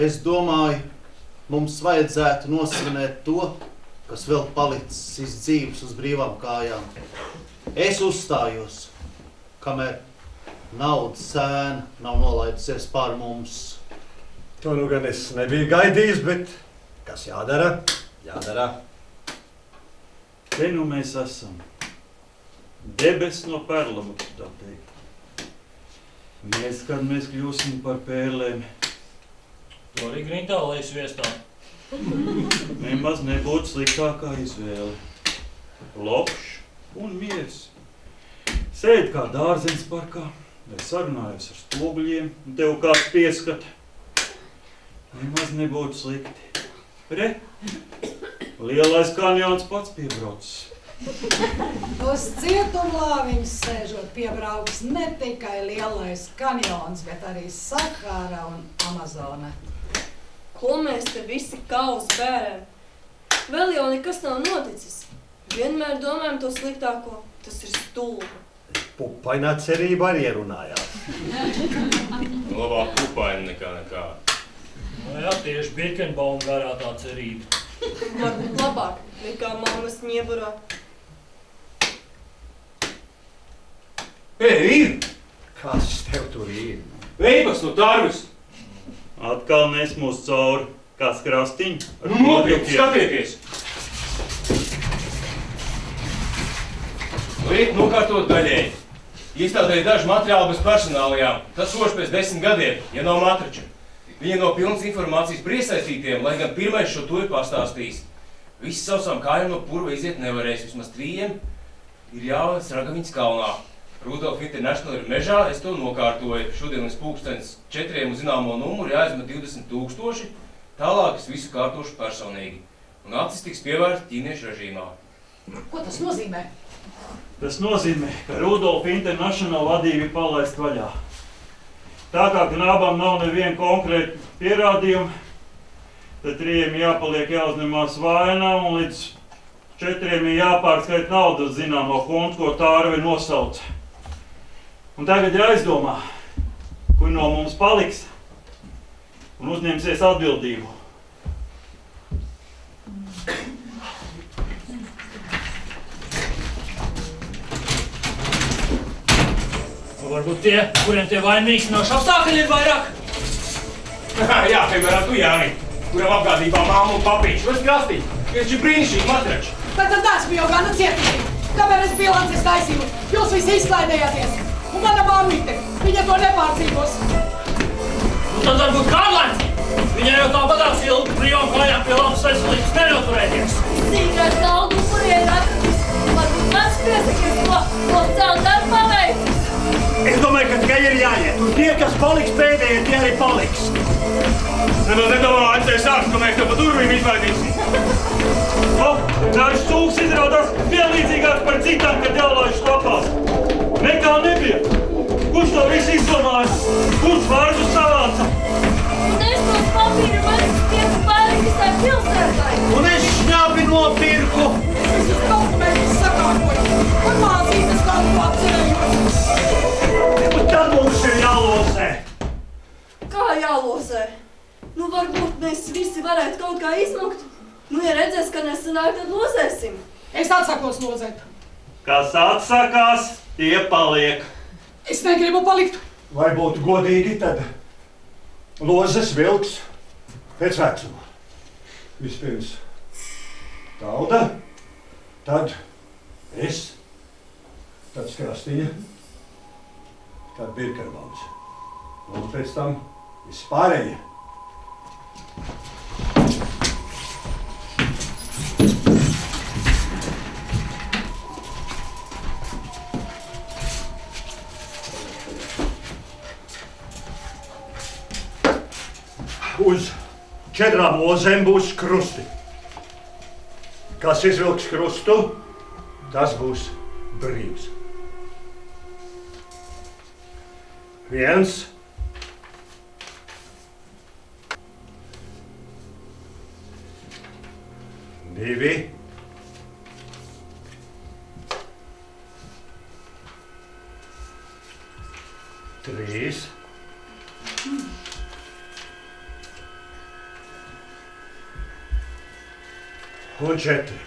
Es domāju, mums vajadzētu nosvinēt to, kas vēl palicis dzīves uz brīvām kājām. Es uzstājos, kamēr naudas sēna nav nolaidusies pār mums. To nu gan es nebiju gaidījis, bet kas jādara? Jādara. Te nu mēs esam. Debes no perlamutru, tā teikt. Mēs, kad mēs kļūsim par pērlēm, To arī Grintālais viestā. nemaz nebūtu sliktākā izvēle. Lopšs un miers. Sēd kā dārzeņs parkā, vai sarunājos ar spoguļiem, un tev kāds pieskat. Nemaz nebūtu slikti. Re, lielais kanjons pats piebraucis. Uz cietumlāviņas sēžot piebrauks ne tikai lielais kanjons, bet arī Sahara un Amazone. Ko mēs te visi kā uz bērēm? Vēl jau nekas nav noticis. Vienmēr domājam to sliktāko. Tas ir stulbi. Pupainā cerība arī ierunājās. Labāk pupaini nekā. Nu jā, tieši Birkenbaum garā tā cerība. Varbūt labāk nekā mammas ņieburā. Ir! Kas tev tur ir? Veipas no tarvis! Atkal nes mūs cauri, kāds krastiņš ar Nopietni, skatieties! Lieta nokārtot daļēji. Izstādēja daži materiāli bez personālajām. Tas soši pēc 10 gadiem, ja nav matrača. Viņa nav pilnas informācijas par iesaistītiem, lai gan pirmais šo to ir pastāstījis. Visi sausām kājām no purva iziet nevarēs, vismaz 3 ir jāvēc Ragaviņas kalnā. Rudolf International ir mežā, es to nokārtoju. Šodien līdz 4:00 uz zināmo numuru jāizmet 20 000, tālāk es visu kārtošu personīgi. Un acis tiks pievērsta ķīniešu režīmā. Ko tas nozīmē? Tas nozīmē, ka Rudolf International vadība ir palaist vaļā. Tā kā Knabam nav neviena konkrēta pierādījuma, tad 3 jāpaliek jāuzņemās vainām un līdz 4 ir jāpārskait naudu uz zināmo kontu, ko Tārve nosauca. Un tagad ir jāizdomā, kur no mums paliks un uzņemsies atbildību. Varbūt tie, kuriem tie vainīginoši apstākļi ir vairāk? Jā, piemēram, tu, Jāni, kuram apgādībā mamma un papīši. Vai skrastīt? Viņš ir brīnišķīgi matrači. Bet tad esmu jau gana cietīgi. Kamēr es bilances taisīju, jūs visi izklaidējāties. Un mana mammīte, viņa to nepārdzīvos. Nu tad varbūt Kārlēns. Viņai jau tāpatās ilgi brīvām kājām pie labas veselības nenoturēties. Sīkais naudu upurē ir atradis. Varbūt mans piesakies, ko savu darbu paveicis. Es domāju, ka tikai ir jāiet. Un tie, kas paliks pēdējie, tie arī paliks. Nedomā, aizēju sāks, ka mēs tev pa durvīm izvaidīsim. Dažs cūks izrādās vienlīdzīgāk par citām, kad jālaiž lapās. Nekā nebija. Kurš to visu izdomāja? Kurš vārdu savāca? Un es tos papīru maksas tieku pārāk visai pilsētai. Un es šņābi nopirku. Es visus dokumentus sakārtoju. Un mācītas kādu atcerējos. Un tad mums ir jālozē. Kā jālozē? Nu, varbūt mēs visi varētu kaut kā izmukt. Nu, ja redzēs, ka nesanāk, tad lozēsim. Es atsakos lozēt. Kas atsakās, tie paliek. Es negribu palikt. Vai būtu godīgi, tad lozes vilks pēc vecuma. Vispirms Tauda, tad es, tad Skrastiņa, tad Birkervalds. Un pēc tam vispārējie. Uz 4 lozēm būs krusti. Kas izvilks krustu, tas būs brīvs. 1, 2, 3, 4.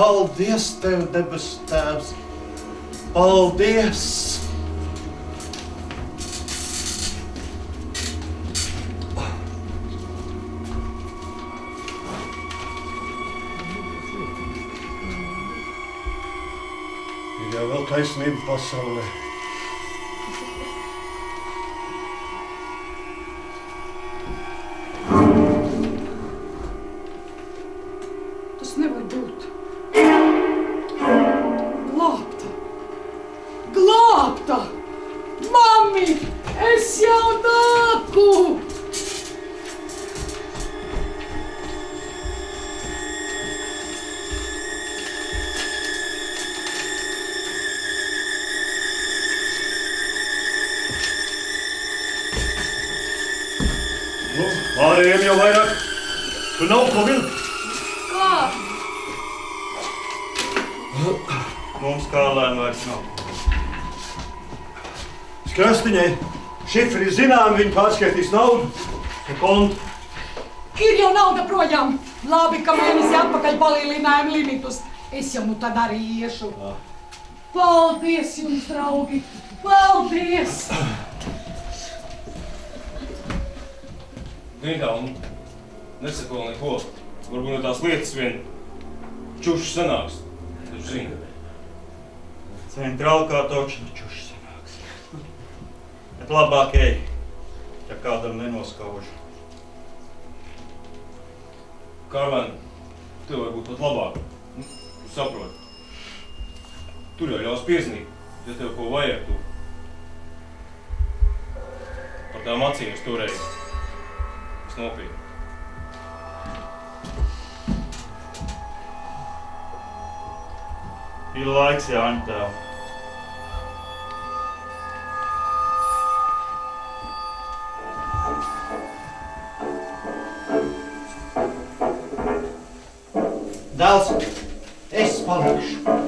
Paldies tev, debes tēvs! Paldies! Ir jau vēl taisnība pasaulē. Tas nevar būt. Glābta! Mammi, es jau nāku! Pārējiem jau vairāk. Tu nav ko vilkt. Kā? Mums Kārlēna vairs nav. Skrastiņai šifri zinām, viņi pārskaitīs naudu. Kontu. Ir jau nauda projām. Labi, ka mēnesi atpakaļ palielinājām limitus. Es jau nu tad arī iešu. Paldies jums, draugi! Paldies! Gaidā, un nesaka vēl neko. Varbūt no tās lietas vien čušs sanāks. Taču zini. Centrāli točni čuši sanāks. Bet labāk ej, ja kādam nenoskauž. Karmen, tev varbūt pat labāk. Tu saproti. Tur jau ļaus pieznīt, ja tev ko vajag, tu. Par tām acīm es toreiz. Es nopietni. Ir laiks, Jāņa tēv. Dēls, es palikšu.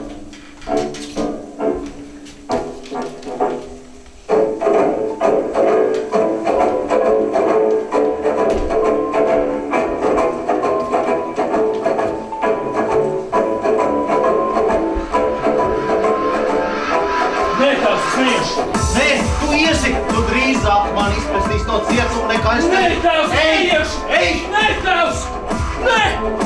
Nē, tu iesi, tu drīzāk man izpestīs no cietuma nekā es Nē, tēvs, Ej! neiešu! Ej! Nē, tēvs! Nē!